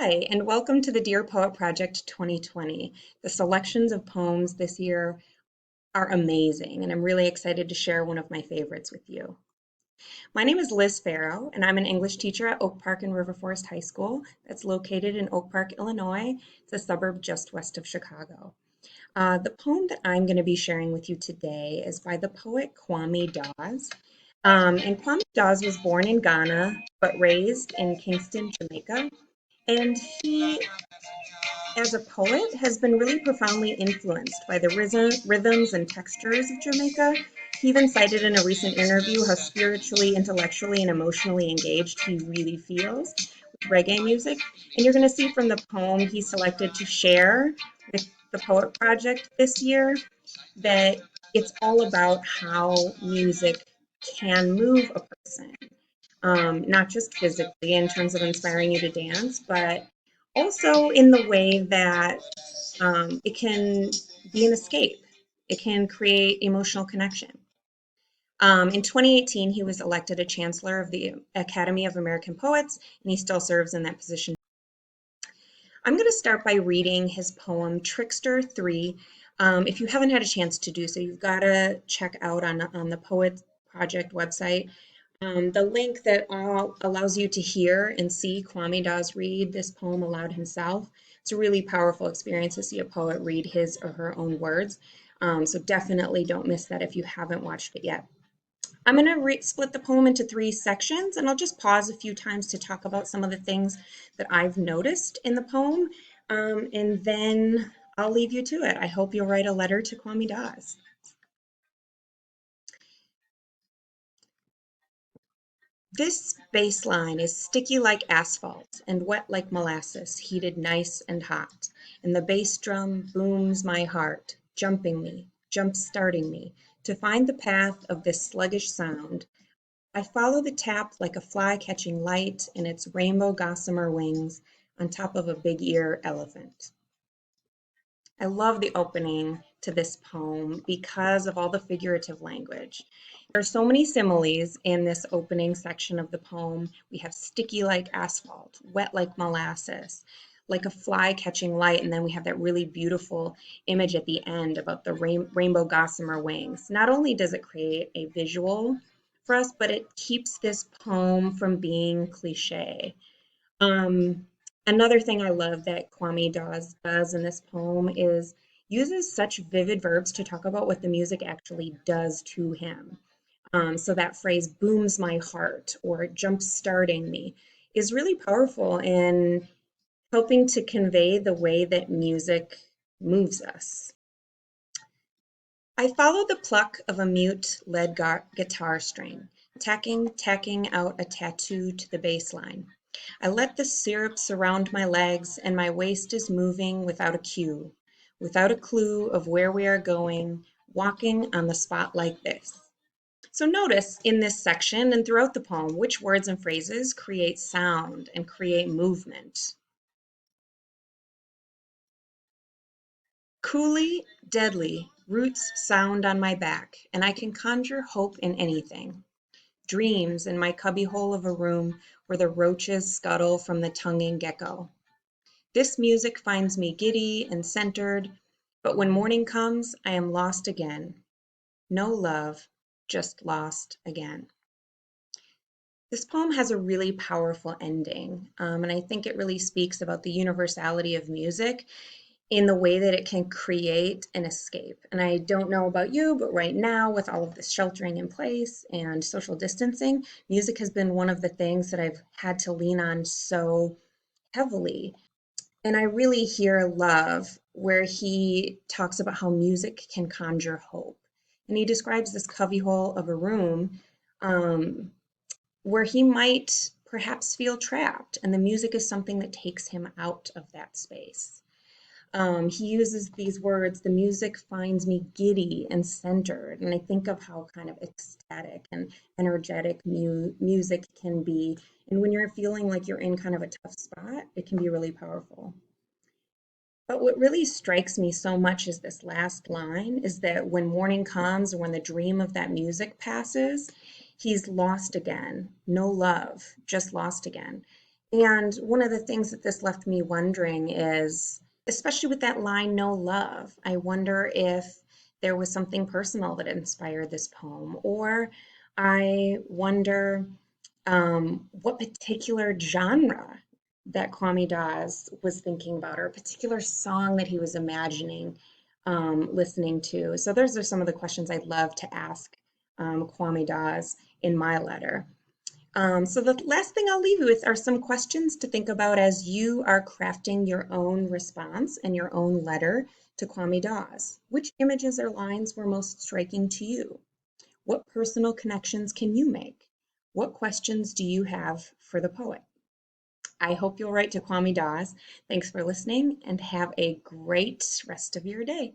Hi, and welcome to the Dear Poet Project 2020. The selections of poems this year are amazing, and I'm really excited to share one of my favorites with you. My name is Liz Farrow, and I'm an English teacher at Oak Park and River Forest High School that's located in Oak Park, Illinois. It's a suburb just west of Chicago. The poem that I'm going to be sharing with you today is by the poet Kwame Dawes. And Kwame Dawes was born in Ghana, but raised in Kingston, Jamaica. And he, as a poet, has been really profoundly influenced by the rhythms and textures of Jamaica. He even cited in a recent interview how spiritually, intellectually, and emotionally engaged he really feels with reggae music. And you're going to see from the poem he selected to share with the Poet Project this year that it's all about how music can move a person, not just physically in terms of inspiring you to dance, but also in the way that it can be an escape. It can create emotional connection. In 2018, he was elected a chancellor of the Academy of American Poets, and he still serves in that position. I'm going to start by reading his poem Trickster 3. If you haven't had a chance to do so, you've got to check out on the Poet Project website the link that allows you to hear and see Kwame Dawes read this poem aloud himself. It's a really powerful experience to see a poet read his or her own words. So definitely don't miss that if you haven't watched it yet. I'm going to split the poem into 3 sections, and I'll just pause a few times to talk about some of the things that I've noticed in the poem, and then I'll leave you to it. I hope you'll write a letter to Kwame Dawes. This bass line is sticky like asphalt and wet like molasses, heated nice and hot. And the bass drum booms my heart, jumping me, jump-starting me, to find the path of this sluggish sound. I follow the tap like a fly catching light in its rainbow gossamer wings on top of a big ear elephant. I love the opening to this poem because of all the figurative language. There are so many similes in this opening section of the poem. We have sticky like asphalt, wet like molasses, like a fly catching light, and then we have that really beautiful image at the end about the rainbow gossamer wings. Not only does it create a visual for us, but it keeps this poem from being cliche. Um, Another thing I love that Kwame Dawes does in this poem is uses such vivid verbs to talk about what the music actually does to him. So that phrase booms my heart or jump starting me is really powerful in helping to convey the way that music moves us. I follow the pluck of a mute lead guitar string, tacking out a tattoo to the bass line. I let the syrup surround my legs, and my waist is moving without a cue, without a clue of where we are going, walking on the spot like this. So notice in this section and throughout the poem which words and phrases create sound and create movement. Coolly, deadly, roots sound on my back, and I can conjure hope in anything. Dreams in my cubbyhole of a room where the roaches scuttle from the tonguing gecko. This music finds me giddy and centered, but when morning comes, I am lost again. No love, just lost again. This poem has a really powerful ending, and I think it really speaks about the universality of music in the way that it can create an escape. And I don't know about you, but right now, with all of this sheltering in place and social distancing, music has been one of the things that I've had to lean on so heavily. And I really hear Love, where he talks about how music can conjure hope. And he describes this cubbyhole of a room where he might perhaps feel trapped, and the music is something that takes him out of that space. He uses these words, the music finds me giddy and centered. And I think of how kind of ecstatic and energetic music can be. And when you're feeling like you're in kind of a tough spot, it can be really powerful. But what really strikes me so much is this last line is that when morning comes or when the dream of that music passes, he's lost again. No love, just lost again. And one of the things that this left me wondering is, especially with that line, no love, I wonder if there was something personal that inspired this poem, or I wonder what particular genre that Kwame Dawes was thinking about, or a particular song that he was imagining listening to. So those are some of the questions I'd love to ask Kwame Dawes in my letter. So the last thing I'll leave you with are some questions to think about as you are crafting your own response and your own letter to Kwame Dawes. Which images or lines were most striking to you? What personal connections can you make? What questions do you have for the poet? I hope you'll write to Kwame Dawes. Thanks for listening and have a great rest of your day.